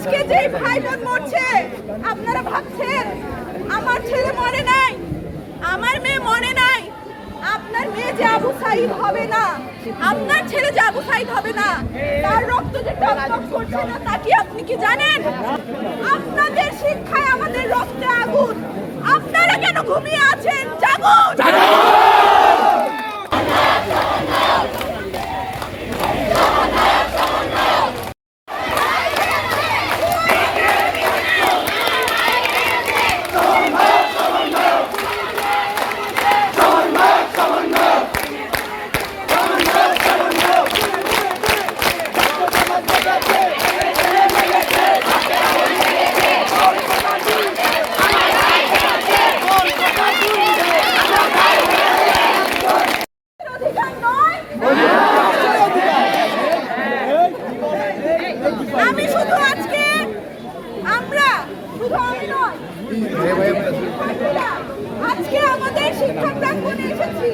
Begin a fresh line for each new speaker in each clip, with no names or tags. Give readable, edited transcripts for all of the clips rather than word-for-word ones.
আজকে যে ভাই বোন মরছে, আপনারা ভাবছেন আমার ছেলে মরে নাই, আমার মেয়ে মরে নাই, আপনার মেয়ে যে আবু সাঈদ হবে না, আপনার ছেলে যে আবু সাঈদ হবে না, তার রক্ত যে টকটক করছে না, তা কি আপনি কি জানেন? আপনাদের শিক্ষায় আমাদের রক্তে আগুন। আপনারা কেন ঘুমিয়ে আছেন? জাগুন! আমি শুধু আজকে আজকে আমাদের শিক্ষা প্রাঙ্গণে এসেছি।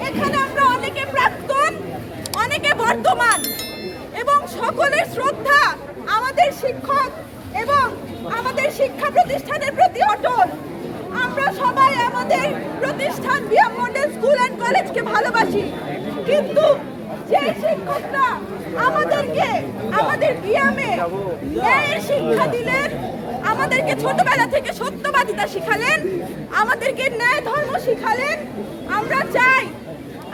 এখানে আমরা অনেকে প্রাক্তন, অনেকে বর্তমান এবং সকলের শ্রদ্ধা আমাদের শিক্ষক এবং আমাদের শিক্ষা প্রতিষ্ঠানের প্রতি অটল। আমরা সবাই আমাদের প্রতিষ্ঠান বিএম মডেল স্কুল অ্যান্ড কলেজকে ভালোবাসি, কিন্তু যে শিক্ষকরা আমাদেরকে আমাদের বিএমে ন্যায়ের শিক্ষা দিলেন, আমাদেরকে ছোটবেলা থেকে সত্যবাদিতা শিখালেন, আমাদেরকে ন্যায় ধর্ম শিখালেন, আমরা চাই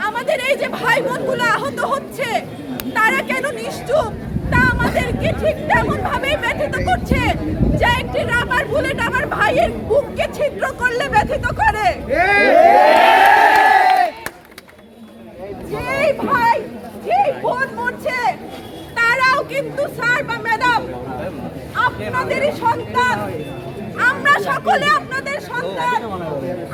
আমাদের এই যে ভাই বোনগুলো আহত হচ্ছে তারা কেন নিশ্চুপ, তা আমাদেরকে ঠিক তেমন ভাবেই ব্যথিত করছে যে একটি রাবার বুলেট আমার ভাইয়ের বুককে ছিদ্র করলে ব্যথিত করে। যেই ভাই যেই বোন মরছে তারাও কিন্তু স্যার বা ম্যাডাম আপনাদেরই সন্তান। আমরা সকলে আপনাদের সন্তান।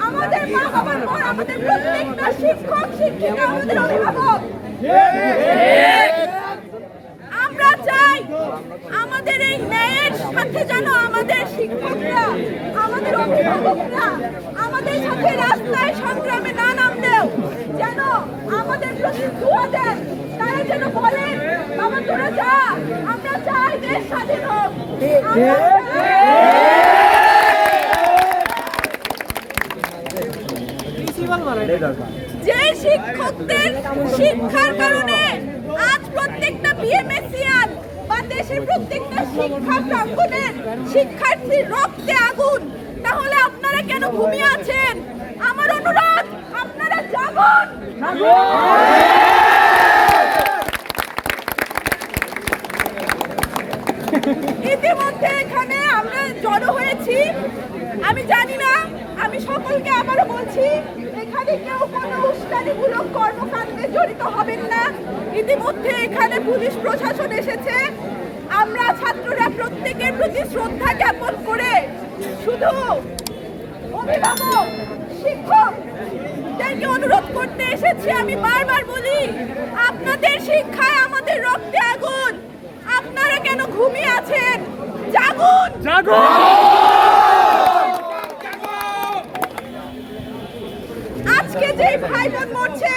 আমাদের মা বাবার পর আমাদের প্রত্যেকটা শিক্ষক শিক্ষিকা আমাদের অভিভাবক। আমরা চাই আমাদের এই ন্যায়ের সাথে যেন আমাদের শিক্ষকরা, আমাদের অভিভাবকরা আমাদের সাথে রাস্তায় সংগ্রামে না নামলেও যেন আমাদের প্রতি দোয়া দেন। তারা যেন বলেন, বাবা তোরা যা, আমরা চাই দেশ স্বাধীন হোক। যে শিক্ষকদের শিক্ষার কারণে আজ প্রত্যেকটা বিএমএসিয়ান বা দেশের প্রত্যেকটা শিক্ষা প্রাঙ্গণের শিক্ষার্থীর রক্তে আগুন, তাহলে আপনারা কেন ঘুমিয়ে আছেন? আমার অনুরোধ, আপনারা জাগুন। ইতিমধ্যে এখানে আমরা জড়ো হয়েছি। আমি জানি না, আমি সকলকে আবারও বলছি, এখানে কেউ কোনো উস্কানিমূলক কর্মকাণ্ডে জড়িত হবেন না। ইতিমধ্যে এখানে পুলিশ প্রশাসন এসেছে। আমরা ছাত্ররা প্রত্যেকের প্রতি শ্রদ্ধা জ্ঞাপন করে শুধু অভিভাবক শিক্ষকদেরকে অনুরোধ করতে এসেছি। আমি বারবার বলি, আপনাদের শিক্ষায় আমাদের রক্তে আগুন। আপনারা কেন ঘুমিয়ে আছেন? জাগুন, জাগুন। আজকে যে ভাই বোন মরছে,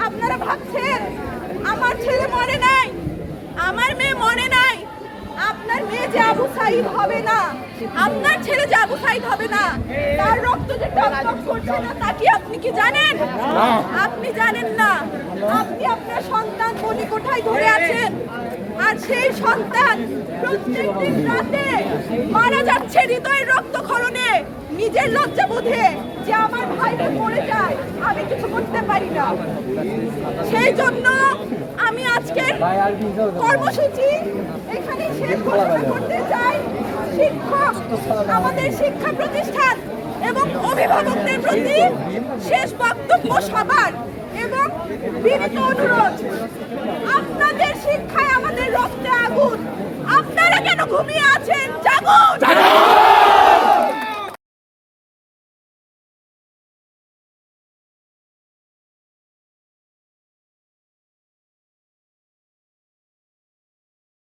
আপনারা ভাবছেন আমার ছেলে মরে নাই, আমার মেয়ে মরে নাই, আপনার মেয়ে যে আবু সাঈদ হবে না, আপনার ছেলে যে আবু সাঈদ হবে না, তার রক্ত যে টকটক করছে না, তা কি আপনি কি জানেন? আপনি জানেন না। আপনি আপনার সন্তান মনি কোঠায় ধরে আছেন, আর সেই সন্তান প্রত্যেকদিন রাতে মারা যাচ্ছে হৃদয়ের রক্তক্ষরণে, নিজের লজ্জা বোধে যে আমার ভাইরা মরে যায়, আমি কিছু করতে পারি না। সেই জন্য আমি আজকের কর্মসূচি এখানে শেষ করতে চাই। শিক্ষক, আমাদের শিক্ষা প্রতিষ্ঠান এবং অভিভাবকদের প্রতি শেষ বক্তব্য সবার এবং বিনীত অনুরোধ, আপনাদের শিক্ষায় আমাদের রক্তে আগুন। আপনারা কেন ঘুমিয়ে আছেন? জাগুন।